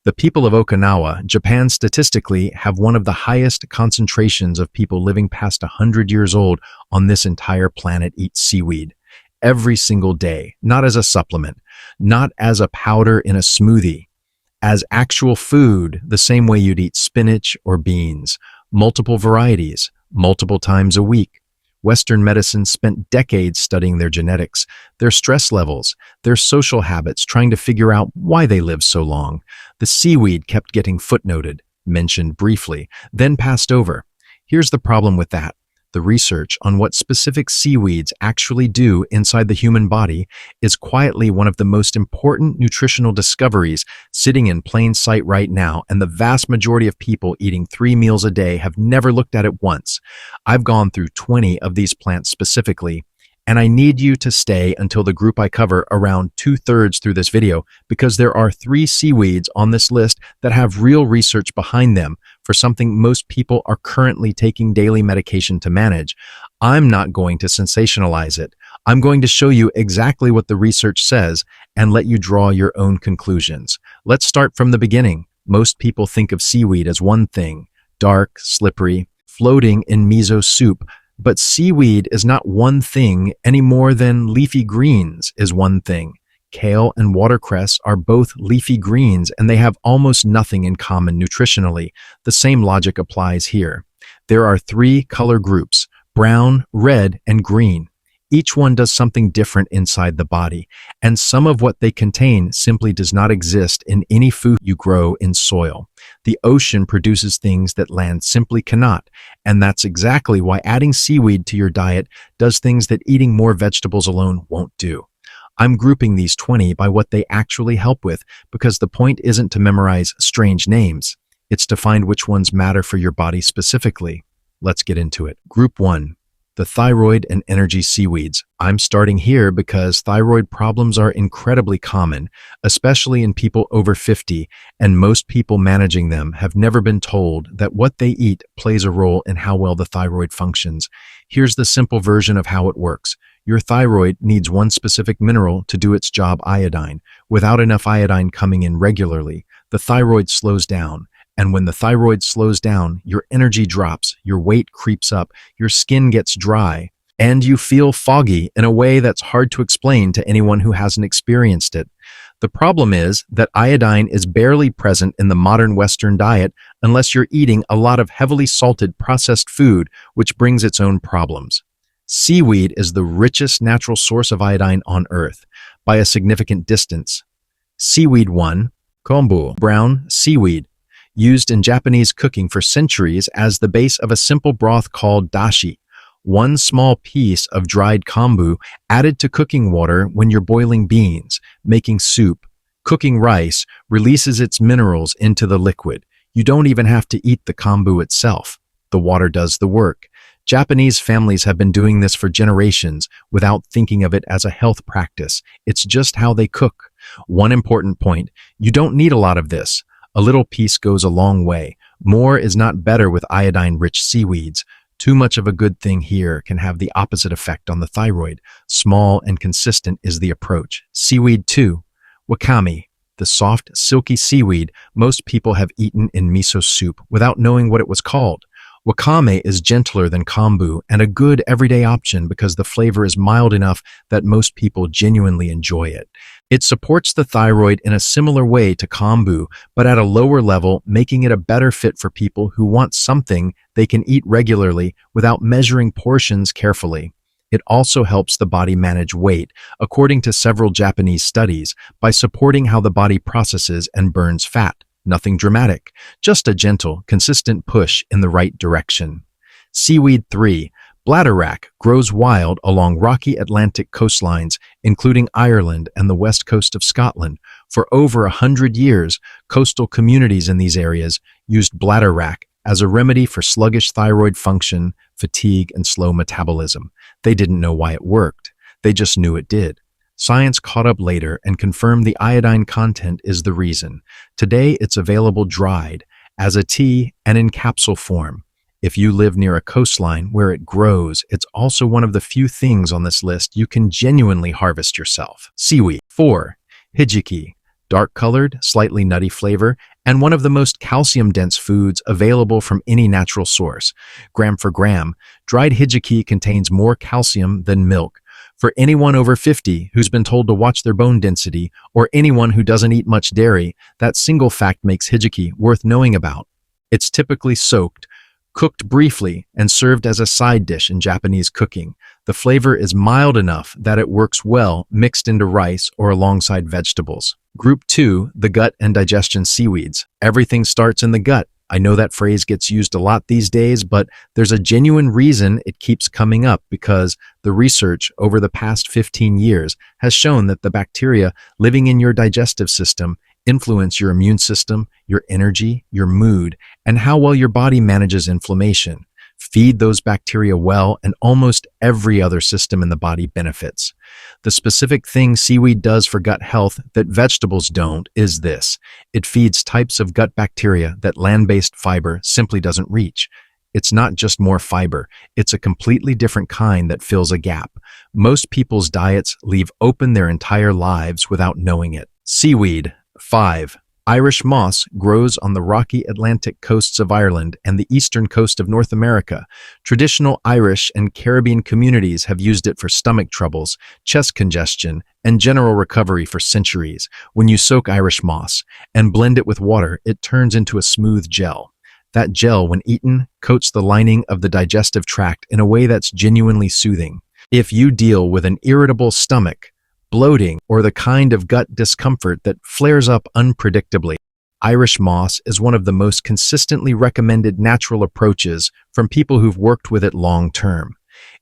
The people of Okinawa, Japan, statistically have one of the highest concentrations of people living past 100 years old on this entire planet eat seaweed every single day, not as a supplement, not as a powder in a smoothie, as actual food, the same way you'd eat spinach or beans, multiple varieties, multiple times a week. Western medicine spent decades studying their genetics, their stress levels, their social habits, trying to figure out why they live so long. The seaweed kept getting footnoted, mentioned briefly, then passed over. Here's the problem with that. The research on what specific seaweeds actually do inside the human body is quietly one of the most important nutritional discoveries sitting in plain sight right now, and the vast majority of people eating 3 meals a day have never looked at it once. I've gone through 20 of these plants specifically, and I need you to stay until the group I cover around 2/3 through this video, because there are 3 seaweeds on this list that have real research behind them for something most people are currently taking daily medication to manage. I'm not going to sensationalize it. I'm going to show you exactly what the research says and let you draw your own conclusions. Let's start from the beginning. Most people think of seaweed as one thing: dark, slippery, floating in miso soup. But seaweed is not one thing any more than leafy greens is one thing. Kale and watercress are both leafy greens, and they have almost nothing in common nutritionally. The same logic applies here. There are 3 color groups: brown, red, and green. Each one does something different inside the body, and some of what they contain simply does not exist in any food you grow in soil. The ocean produces things that land simply cannot, and that's exactly why adding seaweed to your diet does things that eating more vegetables alone won't do. I'm grouping these 20 by what they actually help with, because the point isn't to memorize strange names. It's to find which ones matter for your body specifically. Let's get into it. Group 1. The thyroid and energy seaweeds. I'm starting here because thyroid problems are incredibly common, especially in people over 50, and most people managing them have never been told that what they eat plays a role in how well the thyroid functions. Here's the simple version of how it works. Your thyroid needs one specific mineral to do its job: iodine. Without enough iodine coming in regularly, the thyroid slows down. And when the thyroid slows down, your energy drops, your weight creeps up, your skin gets dry, and you feel foggy in a way that's hard to explain to anyone who hasn't experienced it. The problem is that iodine is barely present in the modern Western diet unless you're eating a lot of heavily salted processed food, which brings its own problems. Seaweed is the richest natural source of iodine on Earth by a significant distance. Seaweed 1, Kombu, brown seaweed, used in Japanese cooking for centuries as the base of a simple broth called dashi. One small piece of dried kombu added to cooking water when you're boiling beans, making soup, cooking rice, releases its minerals into the liquid. You don't even have to eat the kombu itself. The water does the work. Japanese families have been doing this for generations without thinking of it as a health practice. It's just how they cook. One important point: you don't need a lot of this. A little piece goes a long way. More is not better with iodine-rich seaweeds. Too much of a good thing here can have the opposite effect on the thyroid. Small and consistent is the approach. Seaweed 2, Wakame, the soft, silky seaweed most people have eaten in miso soup without knowing what it was called. Wakame is gentler than kombu and a good everyday option because the flavor is mild enough that most people genuinely enjoy it. It supports the thyroid in a similar way to kombu, but at a lower level, making it a better fit for people who want something they can eat regularly without measuring portions carefully. It also helps the body manage weight, according to several Japanese studies, by supporting how the body processes and burns fat. Nothing dramatic, just a gentle, consistent push in the right direction. Seaweed 3, Bladderwrack, grows wild along rocky Atlantic coastlines, including Ireland and the west coast of Scotland. For over 100 years, coastal communities in these areas used Bladderwrack as a remedy for sluggish thyroid function, fatigue, and slow metabolism. They didn't know why it worked. They just knew it did. Science caught up later and confirmed the iodine content is the reason. Today, it's available dried, as a tea, and in capsule form. If you live near a coastline where it grows, it's also one of the few things on this list you can genuinely harvest yourself. Seaweed 4, Hijiki, dark-colored, slightly nutty flavor, and one of the most calcium-dense foods available from any natural source. Gram for gram, dried Hijiki contains more calcium than milk. For anyone over 50 who's been told to watch their bone density, or anyone who doesn't eat much dairy, that single fact makes Hijiki worth knowing about. It's typically soaked, cooked briefly, and served as a side dish in Japanese cooking. The flavor is mild enough that it works well mixed into rice or alongside vegetables. Group 2, the gut and digestion seaweeds. Everything starts in the gut. I know that phrase gets used a lot these days, but there's a genuine reason it keeps coming up, because the research over the past 15 years has shown that the bacteria living in your digestive system influence your immune system, your energy, your mood, and how well your body manages inflammation. Feed those bacteria well, and almost every other system in the body benefits. The specific thing seaweed does for gut health that vegetables don't is this: it feeds types of gut bacteria that land-based fiber simply doesn't reach. It's not just more fiber, it's a completely different kind that fills a gap. Most people's diets leave open their entire lives without knowing it. Seaweed. 5. Irish moss grows on the rocky Atlantic coasts of Ireland and the eastern coast of North America. Traditional Irish and Caribbean communities have used it for stomach troubles, chest congestion, and general recovery for centuries. When you soak Irish moss and blend it with water, it turns into a smooth gel. That gel, when eaten, coats the lining of the digestive tract in a way that's genuinely soothing. If you deal with an irritable stomach, bloating, or the kind of gut discomfort that flares up unpredictably, Irish moss is one of the most consistently recommended natural approaches from people who've worked with it long term.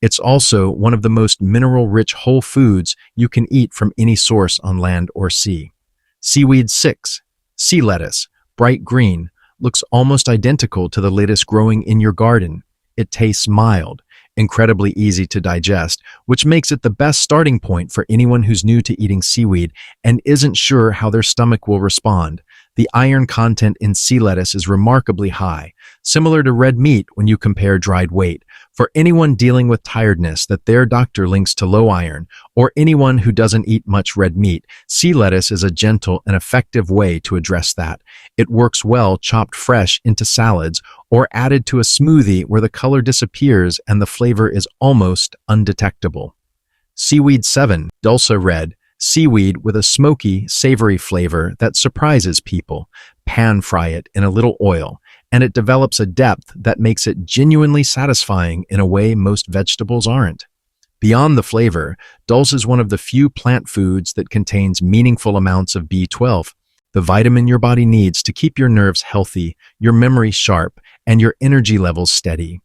It's also one of the most mineral-rich whole foods you can eat from any source on land or sea. Seaweed. 6. Sea lettuce, bright green, looks almost identical to the lettuce growing in your garden. It tastes mild, incredibly easy to digest, which makes it the best starting point for anyone who's new to eating seaweed and isn't sure how their stomach will respond. The iron content in sea lettuce is remarkably high, similar to red meat when you compare dried weight. For anyone dealing with tiredness that their doctor links to low iron, or anyone who doesn't eat much red meat, sea lettuce is a gentle and effective way to address that. It works well chopped fresh into salads or added to a smoothie where the color disappears and the flavor is almost undetectable. Seaweed. 7. Dulce red. Seaweed with a smoky, savory flavor that surprises people. Pan fry it in a little oil, and it develops a depth that makes it genuinely satisfying in a way most vegetables aren't. Beyond the flavor, dulse is one of the few plant foods that contains meaningful amounts of B12, the vitamin your body needs to keep your nerves healthy, your memory sharp, and your energy levels steady.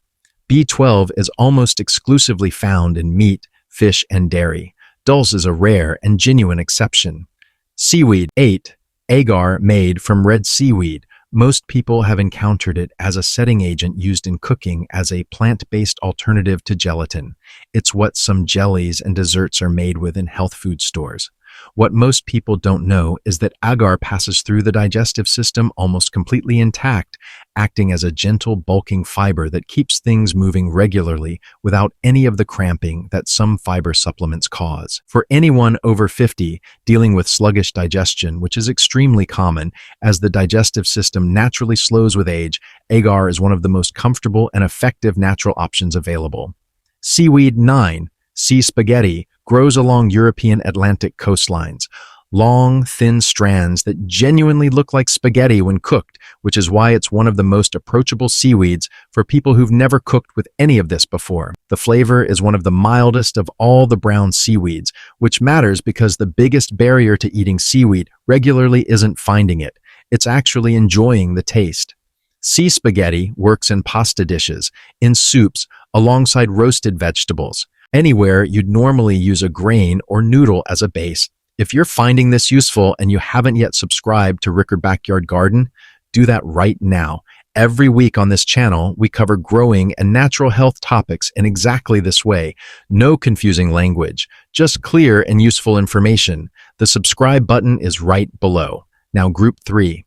B12 is almost exclusively found in meat, fish, and dairy. Dulse is a rare and genuine exception. Seaweed. 8. Agar, made from red seaweed. Most people have encountered it as a setting agent used in cooking as a plant-based alternative to gelatin. It's what some jellies and desserts are made with in health food stores. What most people don't know is that agar passes through the digestive system almost completely intact, acting as a gentle, bulking fiber that keeps things moving regularly without any of the cramping that some fiber supplements cause. For anyone over 50 dealing with sluggish digestion, which is extremely common as the digestive system naturally slows with age, agar is one of the most comfortable and effective natural options available. Seaweed. 9. Sea spaghetti grows along European Atlantic coastlines. Long, thin strands that genuinely look like spaghetti when cooked, which is why it's one of the most approachable seaweeds for people who've never cooked with any of this before. The flavor is one of the mildest of all the brown seaweeds, which matters because the biggest barrier to eating seaweed regularly isn't finding it. It's actually enjoying the taste. Sea spaghetti works in pasta dishes, in soups, alongside roasted vegetables. Anywhere you'd normally use a grain or noodle as a base. If you're finding this useful and you haven't yet subscribed to Rickard Backyard Garden, do that right now. Every week on this channel, we cover growing and natural health topics in exactly this way. No confusing language, just clear and useful information. The subscribe button is right below. Now, Group 3.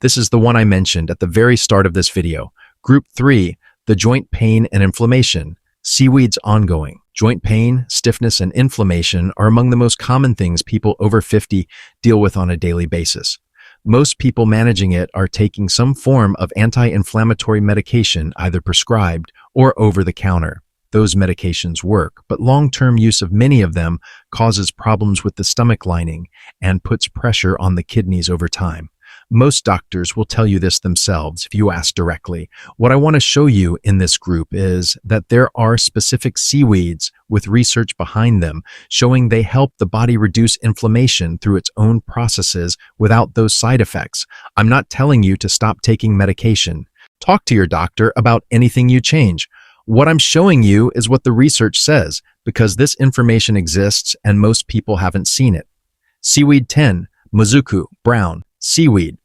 This is the one I mentioned at the very start of this video. Group 3, the joint pain and inflammation. Seaweeds ongoing. Joint pain, stiffness, and inflammation are among the most common things people over 50 deal with on a daily basis. Most people managing it are taking some form of anti-inflammatory medication, either prescribed or over the counter. Those medications work, but long-term use of many of them causes problems with the stomach lining and puts pressure on the kidneys over time. Most doctors will tell you this themselves if you ask directly. What I want to show you in this group is that there are specific seaweeds with research behind them showing they help the body reduce inflammation through its own processes without those side effects. I'm not telling you to stop taking medication. Talk to your doctor about anything you change. What I'm showing you is what the research says, because this information exists and most people haven't seen it. Seaweed 10, Mizuku, brown, seaweed.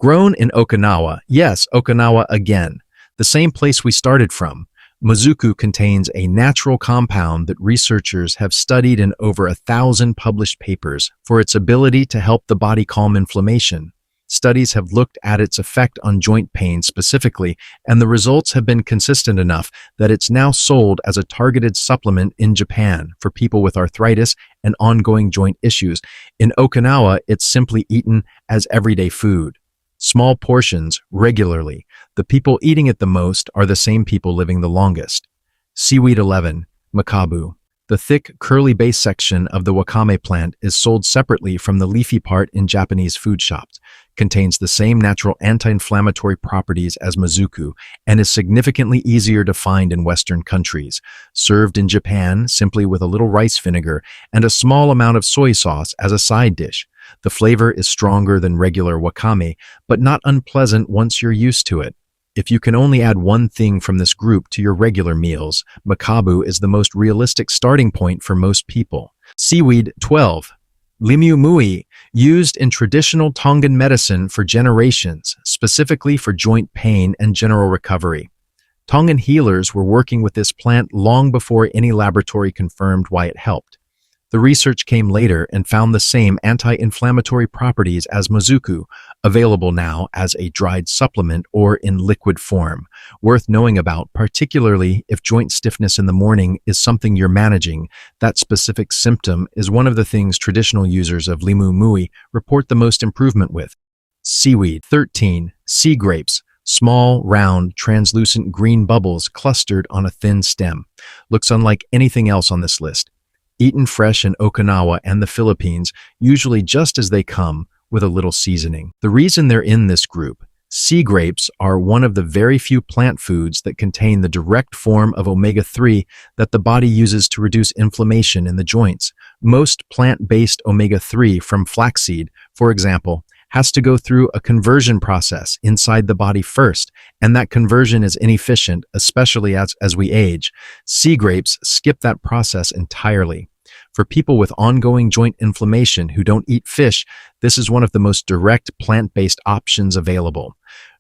Grown in Okinawa, yes, Okinawa again, the same place we started from. Mizuku contains a natural compound that researchers have studied in over 1,000 published papers for its ability to help the body calm inflammation. Studies have looked at its effect on joint pain specifically, and the results have been consistent enough that it's now sold as a targeted supplement in Japan for people with arthritis and ongoing joint issues. In Okinawa, it's simply eaten as everyday food. Small portions, regularly. The people eating it the most are the same people living the longest. Seaweed 11, Makabu. The thick, curly base section of the Wakame plant is sold separately from the leafy part in Japanese food shops, contains the same natural anti-inflammatory properties as Mizuku, and is significantly easier to find in Western countries. Served in Japan simply with a little rice vinegar and a small amount of soy sauce as a side dish. The flavor is stronger than regular wakame, but not unpleasant once you're used to it. If you can only add one thing from this group to your regular meals, Makabu is the most realistic starting point for most people. Seaweed 12. Limu mui, used in traditional Tongan medicine for generations, specifically for joint pain and general recovery. Tongan healers were working with this plant long before any laboratory confirmed why it helped. The research came later and found the same anti-inflammatory properties as Mizuku, available now as a dried supplement or in liquid form. Worth knowing about, particularly if joint stiffness in the morning is something you're managing. That specific symptom is one of the things traditional users of limu mui report the most improvement with. Seaweed 13. Sea grapes. Small, round, translucent green bubbles clustered on a thin stem. Looks unlike anything else on this list. Eaten fresh in Okinawa and the Philippines, usually just as they come, with a little seasoning. The reason they're in this group: sea grapes are one of the very few plant foods that contain the direct form of omega-3 that the body uses to reduce inflammation in the joints. Most plant-based omega-3 from flaxseed, for example, has to go through a conversion process inside the body first, and that conversion is inefficient, especially as we age. Sea grapes skip that process entirely. For people with ongoing joint inflammation who don't eat fish, this is one of the most direct plant-based options available.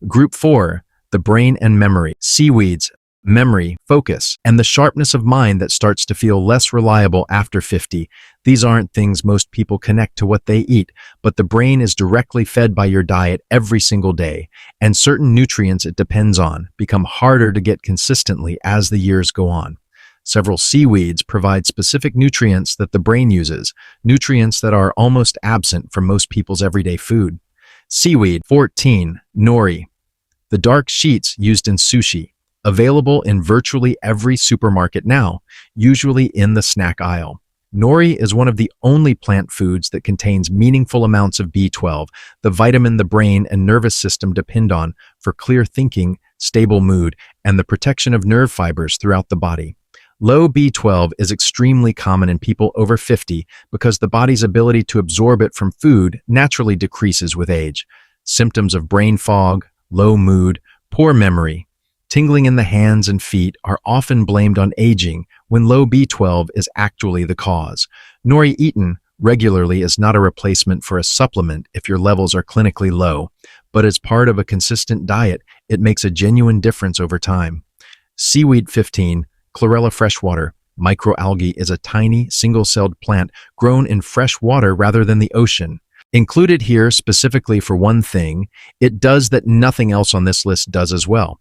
Group 4, the brain and memory. Seaweeds, memory, focus, and the sharpness of mind that starts to feel less reliable after 50. These aren't things most people connect to what they eat, but the brain is directly fed by your diet every single day, and certain nutrients it depends on become harder to get consistently as the years go on. Several seaweeds provide specific nutrients that the brain uses, nutrients that are almost absent from most people's everyday food. Seaweed 14, nori. The dark sheets used in sushi, available in virtually every supermarket now, usually in the snack aisle. Nori is one of the only plant foods that contains meaningful amounts of B12, the vitamin the brain and nervous system depend on for clear thinking, stable mood, and the protection of nerve fibers throughout the body. Low B12 is extremely common in people over 50 because the body's ability to absorb it from food naturally decreases with age. Symptoms of brain fog, low mood, poor memory, tingling in the hands and feet are often blamed on aging when low B12 is actually the cause. Nori eaten regularly is not a replacement for a supplement if your levels are clinically low, but as part of a consistent diet, it makes a genuine difference over time. Seaweed 15, chlorella freshwater. Microalgae is a tiny, single-celled plant grown in fresh water rather than the ocean. Included here specifically for one thing, it does that nothing else on this list does as well.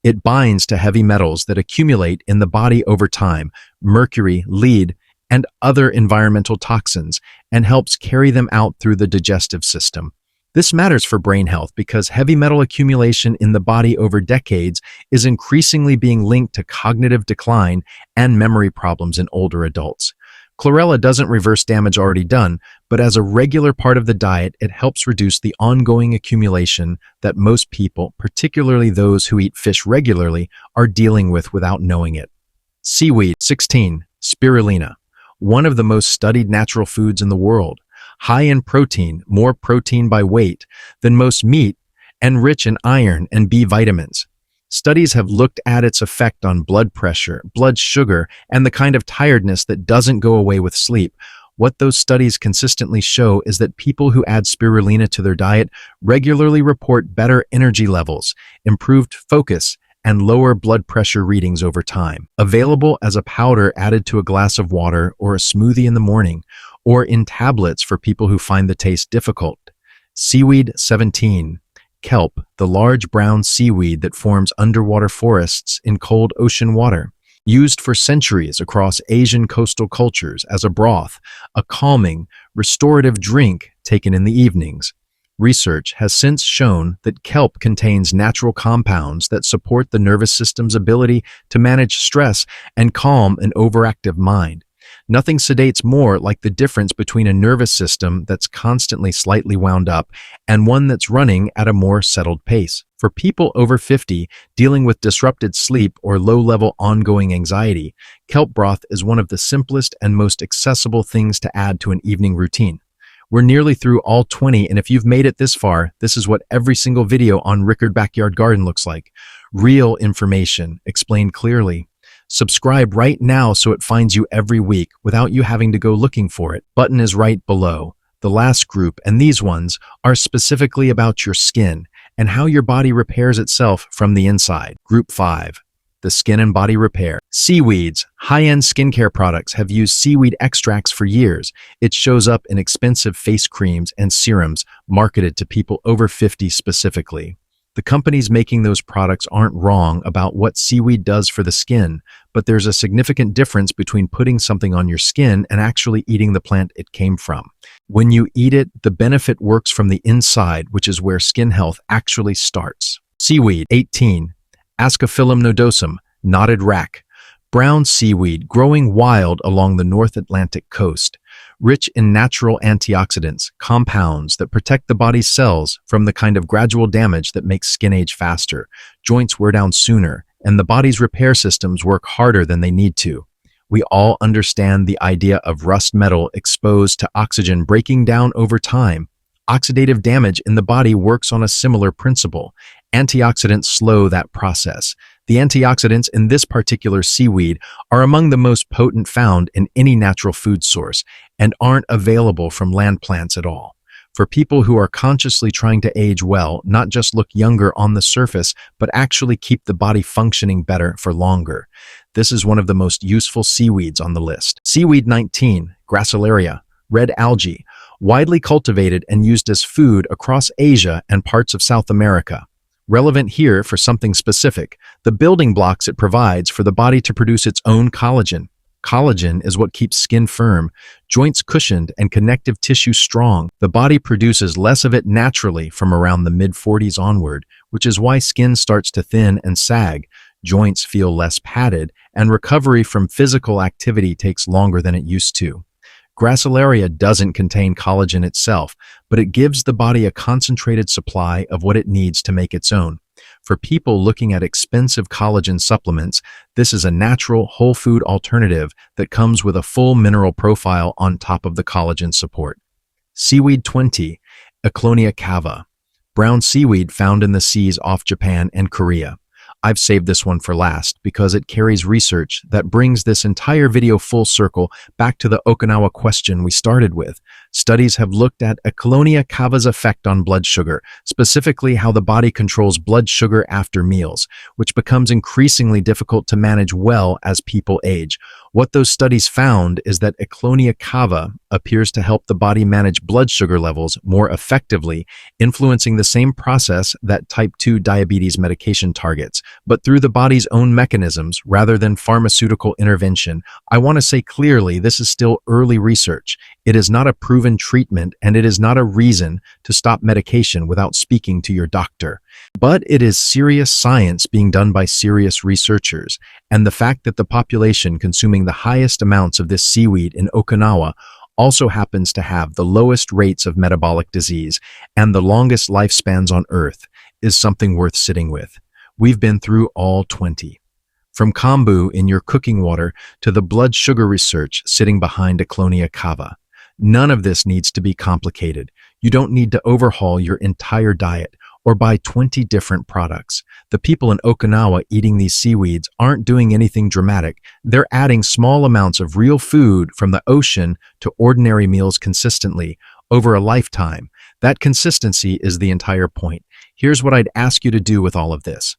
It binds to heavy metals that accumulate in the body over time, mercury, lead, and other environmental toxins, and helps carry them out through the digestive system. This matters for brain health because heavy metal accumulation in the body over decades is increasingly being linked to cognitive decline and memory problems in older adults. Chlorella doesn't reverse damage already done, but as a regular part of the diet, it helps reduce the ongoing accumulation that most people, particularly those who eat fish regularly, are dealing with without knowing it. Seaweed. 16. Spirulina. One of the most studied natural foods in the world. High in protein, more protein by weight than most meat, and rich in iron and B vitamins. Studies have looked at its effect on blood pressure, blood sugar, and the kind of tiredness that doesn't go away with sleep. What those studies consistently show is that people who add spirulina to their diet regularly report better energy levels, improved focus, and lower blood pressure readings over time. Available as a powder added to a glass of water or a smoothie in the morning, or in tablets for people who find the taste difficult. Seaweed. 17. Kelp, the large brown seaweed that forms underwater forests in cold ocean water. Used for centuries across Asian coastal cultures as a broth, a calming, restorative drink taken in the evenings. Research has since shown that kelp contains natural compounds that support the nervous system's ability to manage stress and calm an overactive mind. Nothing sedates more like the difference between a nervous system that's constantly slightly wound up and one that's running at a more settled pace. For people over 50 dealing with disrupted sleep or low-level ongoing anxiety, kelp broth is one of the simplest and most accessible things to add to an evening routine. We're nearly through all 20, and if you've made it this far, this is what every single video on Rickard Backyard Garden looks like. Real information, explained clearly. Subscribe right now so it finds you every week without you having to go looking for it. Button is right below. The last group, and these ones, are specifically about your skin and how your body repairs itself from the inside. Group 5. The skin and body repair. Seaweeds. High-end skincare products have used seaweed extracts for years. It shows up in expensive face creams and serums marketed to people over 50 specifically. The companies making those products aren't wrong about what seaweed does for the skin, but there's a significant difference between putting something on your skin and actually eating the plant it came from. When you eat it, the benefit works from the inside, which is where skin health actually starts. Seaweed. 18. Ascophyllum nodosum, knotted rack. Brown seaweed growing wild along the North Atlantic coast. Rich in natural antioxidants, compounds that protect the body's cells from the kind of gradual damage that makes skin age faster, joints wear down sooner, and the body's repair systems work harder than they need to. We all understand the idea of rust metal exposed to oxygen breaking down over time. Oxidative damage in the body works on a similar principle. Antioxidants slow that process. The antioxidants in this particular seaweed are among the most potent found in any natural food source and aren't available from land plants at all. For people who are consciously trying to age well, not just look younger on the surface, but actually keep the body functioning better for longer, this is one of the most useful seaweeds on the list. Seaweed. 19. Gracilaria, red algae, widely cultivated and used as food across Asia and parts of South America. Relevant here for something specific, the building blocks it provides for the body to produce its own collagen. Collagen is what keeps skin firm, joints cushioned, and connective tissue strong. The body produces less of it naturally from around the mid-40s onward, which is why skin starts to thin and sag, joints feel less padded, and recovery from physical activity takes longer than it used to. Gracilaria doesn't contain collagen itself, but it gives the body a concentrated supply of what it needs to make its own. For people looking at expensive collagen supplements, this is a natural, whole food alternative that comes with a full mineral profile on top of the collagen support. Seaweed. 20. Eklonia cava, brown seaweed found in the seas off Japan and Korea. I've saved this one for last because it carries research that brings this entire video full circle back to the Okinawa question we started with. Studies have looked at Eklonia cava's effect on blood sugar, specifically how the body controls blood sugar after meals, which becomes increasingly difficult to manage well as people age. What those studies found is that Eclonia cava appears to help the body manage blood sugar levels more effectively, influencing the same process that type 2 diabetes medication targets, but through the body's own mechanisms rather than pharmaceutical intervention. I want to say clearly, this is still early research. It is not a proven treatment, and it is not a reason to stop medication without speaking to your doctor. But it is serious science being done by serious researchers, and the fact that the population consuming the highest amounts of this seaweed in Okinawa also happens to have the lowest rates of metabolic disease and the longest lifespans on Earth is something worth sitting with. We've been through all 20. From Kombu in your cooking water to the blood sugar research sitting behind Eclonia cava. None of this needs to be complicated. You don't need to overhaul your entire diet or buy 20 different products. The people in Okinawa eating these seaweeds aren't doing anything dramatic. They're adding small amounts of real food from the ocean to ordinary meals consistently over a lifetime. That consistency is the entire point. Here's what I'd ask you to do with all of this.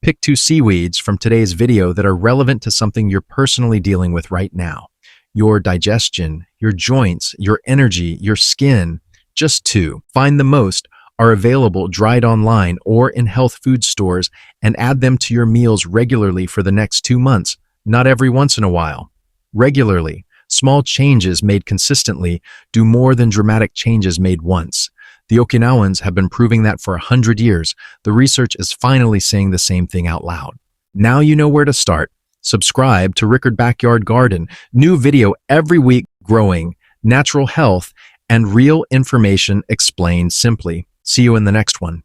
Pick 2 seaweeds from today's video that are relevant to something you're personally dealing with right now. Your digestion, your joints, your energy, your skin. Just 2. Find the most are available dried online or in health food stores and add them to your meals regularly for the next 2 months, not every once in a while. Regularly, small changes made consistently do more than dramatic changes made once. The Okinawans have been proving that for 100 years. The research is finally saying the same thing out loud. Now you know where to start. Subscribe to Rickard Backyard Garden. New video every week, growing, natural health, and real information explained simply. See you in the next one.